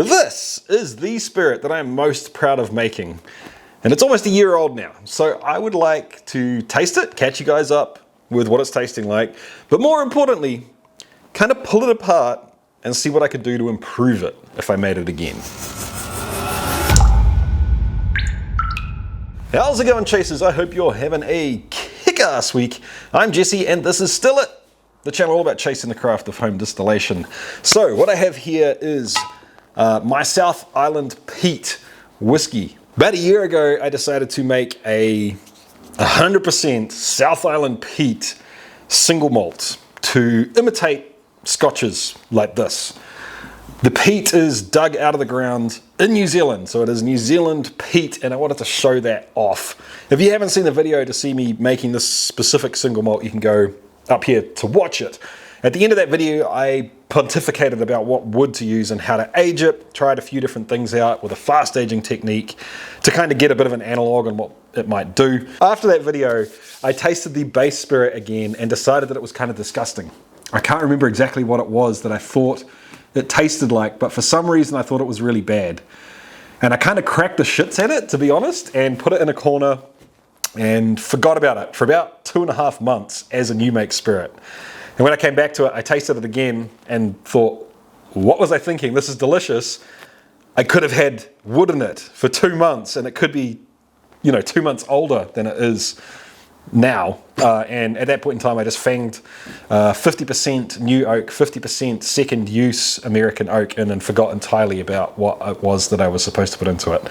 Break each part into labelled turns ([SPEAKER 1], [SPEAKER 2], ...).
[SPEAKER 1] This is the spirit that I am most proud of making. And it's almost a year old now. So I would like to taste it, catch you guys up with what it's tasting like. But more importantly, kind of pull it apart and see what I could do to improve it if I made it again. How's it going, chasers? I hope you're having a kick-ass week. I'm Jesse and this is Still It, the channel all about chasing the craft of home distillation. So what I have here is my South Island Peat whiskey. About a year ago, I decided to make a 100% South Island Peat single malt to imitate scotches like this. The peat is dug out of the ground in New Zealand, so it is New Zealand peat, and I wanted to show that off. If you haven't seen the video to see me making this specific single malt, you can go up here to watch it. At the end of that video, I pontificated about what wood to use and how to age it, tried a few different things out with a fast aging technique to kind of get a bit of an analog on what it might do. After that video, I tasted the base spirit again and decided that it was kind of disgusting. I can't remember exactly what it was that I thought it tasted like, but for some reason I thought it was really bad. And I kind of cracked the shits at it, to be honest, and put it in a corner and forgot about it for about 2.5 months as a new make spirit. And when I came back to it, I tasted it again and thought, what was I thinking? This is delicious. I could have had wood in it for 2 months and it could be, 2 months older than it is now. And at that point in time, I just fanged 50% new oak, 50% second use American oak in and forgot entirely about what it was that I was supposed to put into it.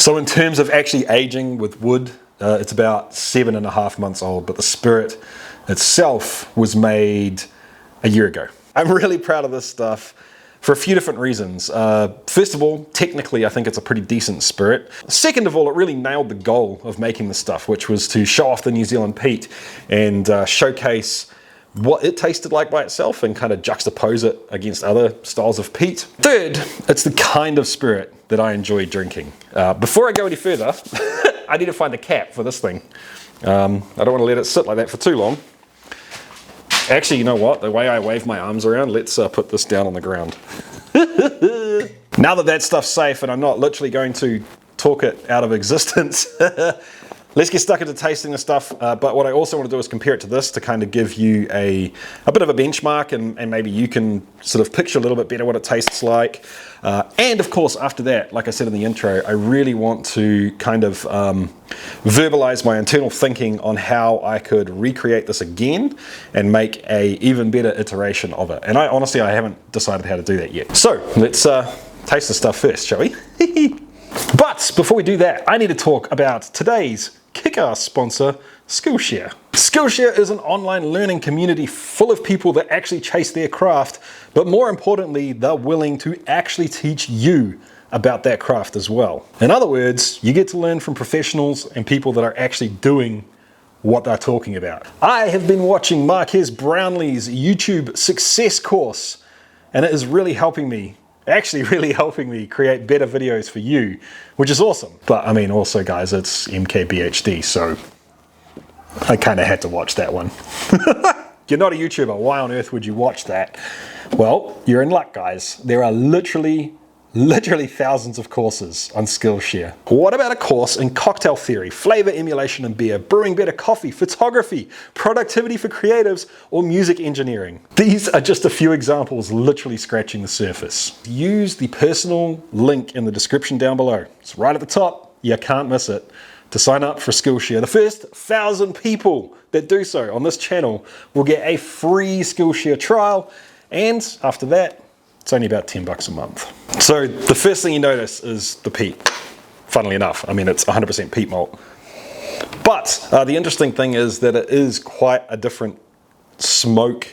[SPEAKER 1] So in terms of actually aging with wood, it's about 7.5 months old, but the spirit itself was made a year ago. I'm really proud of this stuff for a few different reasons. First of all, technically I think it's a pretty decent spirit. Second of all, it really nailed the goal of making this stuff, which was to show off the New Zealand peat and showcase what it tasted like by itself and kind of juxtapose it against other styles of peat. Third, it's the kind of spirit that I enjoy drinking. Before I go any further, I need to find a cap for this thing. I don't want to let it sit like that for too long. Actually, you know what? The way I wave my arms around, let's put this down on the ground. Now that stuff's safe and I'm not literally going to talk it out of existence, let's get stuck into tasting the stuff. But what I also want to do is compare it to this to kind of give you a bit of a benchmark and maybe you can sort of picture a little bit better what it tastes like. And of course, after that, like I said in the intro, I really want to kind of verbalize my internal thinking on how I could recreate this again and make a even better iteration of it. And I haven't decided how to do that yet. So let's taste the stuff first, shall we? But before we do that, I need to talk about today's kick-ass sponsor, Skillshare. Skillshare is an online learning community full of people that actually chase their craft, but more importantly, they're willing to actually teach you about that craft as well. In other words, you get to learn from professionals and people that are actually doing what they're talking about. I have been watching Marques Brownlee's YouTube success course, and it is really helping me create better videos for you, which is awesome. But I mean, also guys, it's MKBHD, so I kind of had to watch that one. You're not a YouTuber, why on earth would you watch that? Well, you're in luck, guys. There are literally thousands of courses on Skillshare. What about a course in cocktail theory, flavor emulation and beer, brewing better coffee, photography, productivity for creatives, or music engineering? These are just a few examples literally scratching the surface. Use the personal link in the description down below. It's right at the top, you can't miss it, to sign up for Skillshare. The first 1,000 people that do so on this channel will get a free Skillshare trial, and after that, it's only about 10 bucks a month. So the first thing you notice is the peat. Funnily enough, I mean, it's 100% peat malt. But the interesting thing is that it is quite a different smoke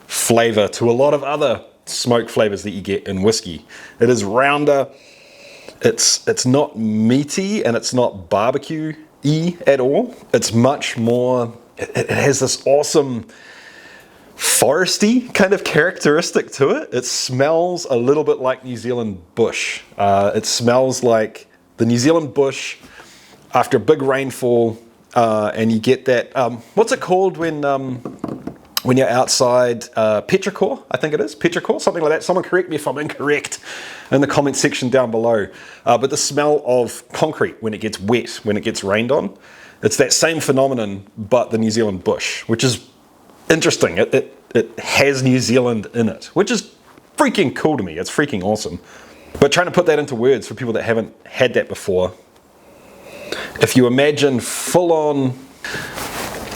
[SPEAKER 1] flavor to a lot of other smoke flavors that you get in whiskey. It is rounder, it's not meaty, and it's not barbecue-y at all. It's much more, it has this awesome foresty kind of characteristic to it. It smells a little bit like New Zealand bush. It smells like the New Zealand bush after a big rainfall, and you get that, what's it called when when you're outside, petrichor, I think it is, petrichor, something like that. Someone correct me if I'm incorrect in the comment section down below. But the smell of concrete when it gets wet, when it gets rained on, it's that same phenomenon, but the New Zealand bush, which is interesting. It has New Zealand in it, which is freaking cool to me. It's freaking awesome. But trying to put that into words for people that haven't had that before, if you imagine full-on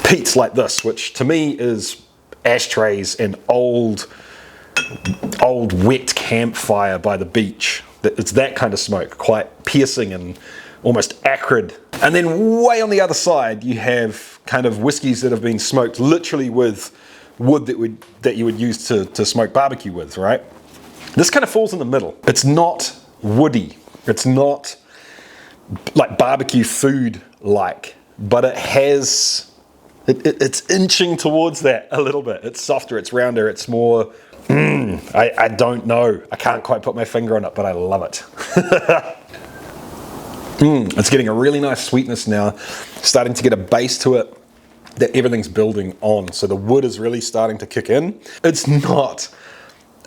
[SPEAKER 1] peats like this, which to me is ashtrays and old wet campfire by the beach. It's that kind of smoke, quite piercing and almost acrid. And then way on the other side, you have kind of whiskies that have been smoked literally with wood that you would use to smoke barbecue with, right? This kind of falls in the middle. It's not woody. It's not like barbecue food like, but it has... It's inching towards that a little bit. It's softer, it's rounder, it's more, I don't know. I can't quite put my finger on it, but I love it. It's getting a really nice sweetness now, starting to get a base to it that everything's building on. So the wood is really starting to kick in. It's not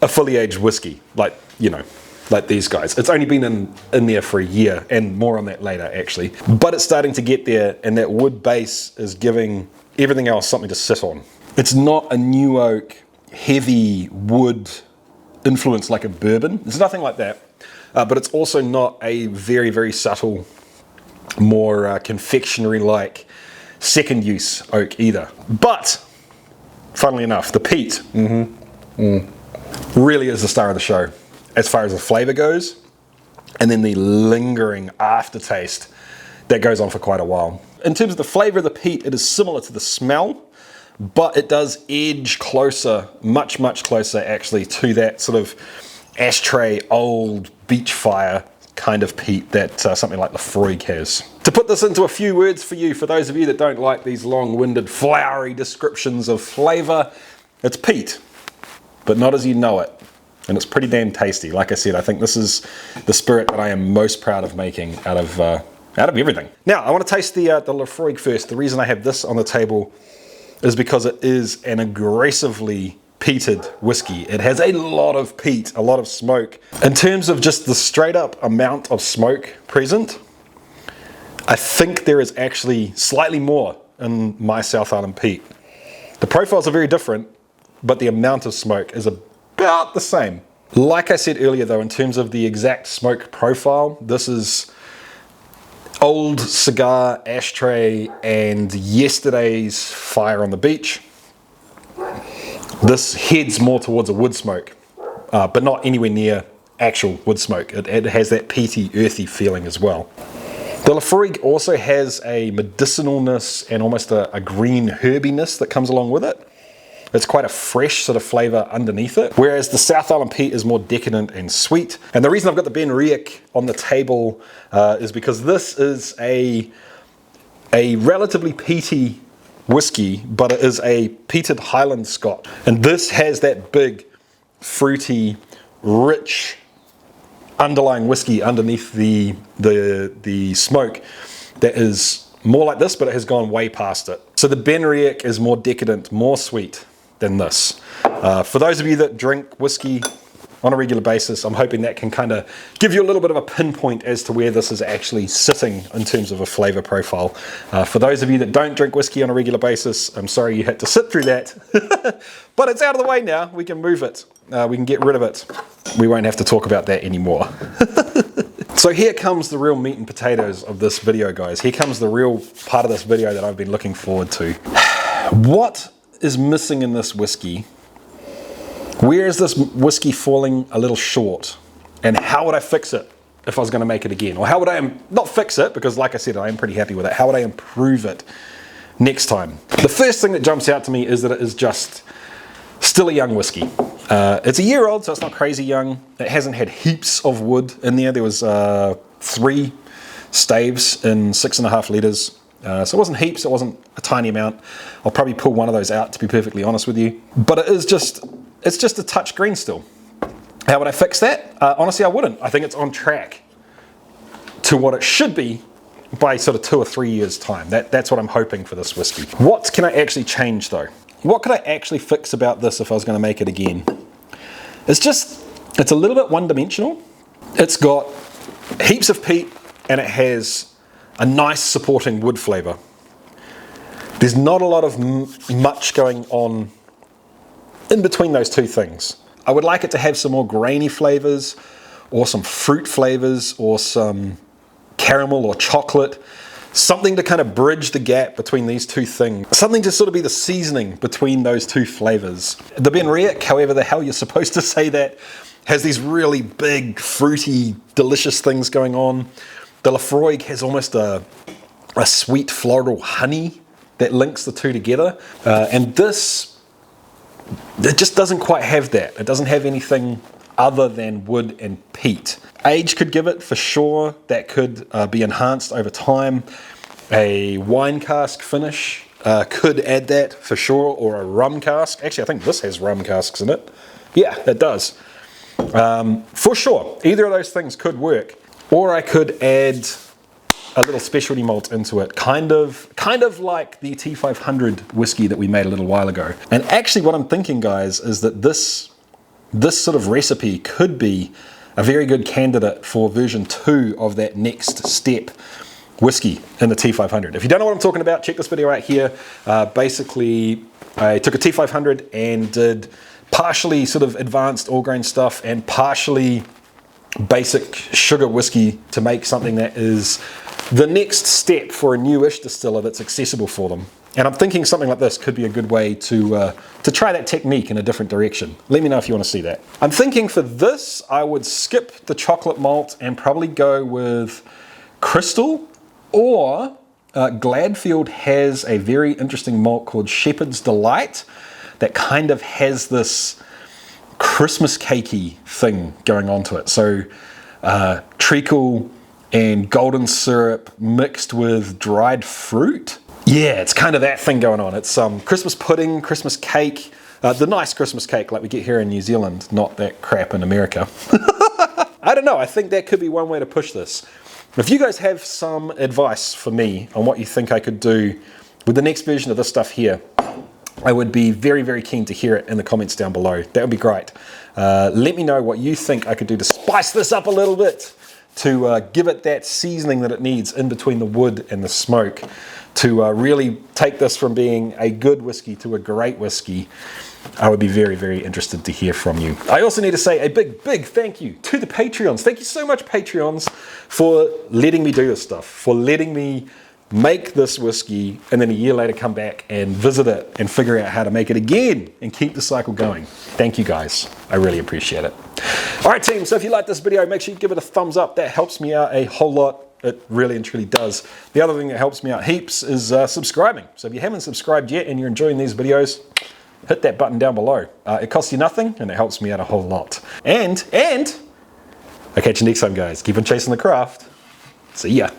[SPEAKER 1] a fully aged whiskey, like, you know, like these guys. It's only been in there for a year, and more on that later actually. But it's starting to get there, and that wood base is giving everything else something to sit on. It's not a new oak, heavy wood influence like a bourbon. It's nothing like that. But it's also not a very, very subtle, more confectionery-like second use oak either. But, funnily enough, the peat really is the star of the show as far as the flavour goes, and then the lingering aftertaste that goes on for quite a while. In terms of the flavour of the peat, it is similar to the smell, but it does edge closer, much, much closer actually, to that sort of ashtray, old beach fire kind of peat that something like the Freud has. To put this into a few words for you, for those of you that don't like these long-winded, flowery descriptions of flavour, it's peat, but not as you know it. And it's pretty damn tasty. Like I said, I think this is the spirit that I am most proud of making out of everything. Now, I want to taste the Lafroig first. The reason I have this on the table is because it is an aggressively peated whiskey. It has a lot of peat, a lot of smoke. In terms of just the straight up amount of smoke present, I think there is actually slightly more in my South Island peat. The profiles are very different, but the amount of smoke is about the same. Like I said earlier though, in terms of the exact smoke profile, this is old cigar ashtray and yesterday's fire on the beach. This heads more towards a wood smoke, but not anywhere near actual wood smoke. It has that peaty, earthy feeling as well. The Lafroig also has a medicinalness and almost a green herbiness that comes along with it. It's quite a fresh sort of flavour underneath it, whereas the South Island peat is more decadent and sweet. And the reason I've got the Ben Riach on the table is because this is a relatively peaty whiskey, but it is a peated Highland Scot. And this has that big, fruity, rich underlying whiskey underneath the smoke that is more like this, but it has gone way past it. So the Ben Riach is more decadent, more sweet than this. For those of you that drink whiskey on a regular basis, I'm hoping that can kind of give you a little bit of a pinpoint as to where this is actually sitting in terms of a flavour profile. For those of you that don't drink whiskey on a regular basis, I'm sorry you had to sit through that. But it's out of the way now. We can move it. We can get rid of it. We won't have to talk about that anymore. So here comes the real meat and potatoes of this video, guys. Here comes the real part of this video that I've been looking forward to. What is missing in this whiskey? Where is this whiskey falling a little short? And how would I fix it if I was going to make it again? Or how would I, not fix it, because like I said, I am pretty happy with it. How would I improve it next time? The first thing that jumps out to me is that it is just still a young whiskey. It's a year old, so it's not crazy young. It hasn't had heaps of wood in there. There was 3 staves in 6.5 litres. So it wasn't heaps, it wasn't a tiny amount. I'll probably pull one of those out, to be perfectly honest with you. But it's just a touch green still. How would I fix that? Honestly, I wouldn't. I think it's on track to what it should be by sort of 2 or 3 years' time. That's what I'm hoping for this whiskey. What can I actually change though? what could I actually fix about this if I was going to make it again? It's a little bit one-dimensional. It's got heaps of peat and it has a nice supporting wood flavour. There's not a lot of much going on in between those two things. I would like it to have some more grainy flavours, or some fruit flavours, or some caramel or chocolate. Something to kind of bridge the gap between these two things. Something to sort of be the seasoning between those two flavours. The Benriach, however the hell you're supposed to say that, has these really big, fruity, delicious things going on. The Lafroig has almost a sweet floral honey that links the two together. And this, it just doesn't quite have that. It doesn't have anything other than wood and peat. Age could give it for sure. That could be enhanced over time. A wine cask finish could add that for sure, or a rum cask. Actually, I think this has rum casks in it. Yeah, it does. For sure, either of those things could work. Or I could add a little specialty malt into it, kind of like the T500 whiskey that we made a little while ago. And actually what I'm thinking, guys, is that this sort of recipe could be a very good candidate for version 2 of that next step whiskey in the T500. If you don't know what I'm talking about, check this video right here. Basically, I took a T500 and did partially sort of advanced all grain stuff and partially basic sugar whiskey to make something that is the next step for a newish distiller that's accessible for them. And I'm thinking something like this could be a good way to try that technique in a different direction. Let me know if you want to see that. I'm thinking for this, I would skip the chocolate malt and probably go with Crystal, or Gladfield has a very interesting malt called Shepherd's Delight that kind of has this Christmas cakey thing going on to it. So treacle and golden syrup mixed with dried fruit. Yeah, it's kind of that thing going on. It's Christmas pudding, Christmas cake, the nice Christmas cake like we get here in New Zealand, not that crap in America. I don't know, I think that could be one way to push this. If you guys have some advice for me on what you think I could do with the next version of this stuff here, I would be very, very keen to hear it in the comments down below. That would be great. Let me know what you think I could do to spice this up a little bit, to give it that seasoning that it needs in between the wood and the smoke, to really take this from being a good whiskey to a great whiskey. I would be very, very interested to hear from you. I also need to say a big, big thank you to the Patreons. Thank you so much, Patreons, for letting me do this stuff, for letting me make this whiskey and then a year later come back and visit it and figure out how to make it again and keep the cycle going. Thank you guys. I really appreciate it. All right, team, so if you like this video, make sure you give it a thumbs up. That helps me out a whole lot. It really and truly does. The other thing that helps me out heaps is subscribing. So if you haven't subscribed yet and you're enjoying these videos, hit that button down below. It costs you nothing and it helps me out a whole lot. And I'll catch you next time, guys. Keep on chasing the craft. See ya.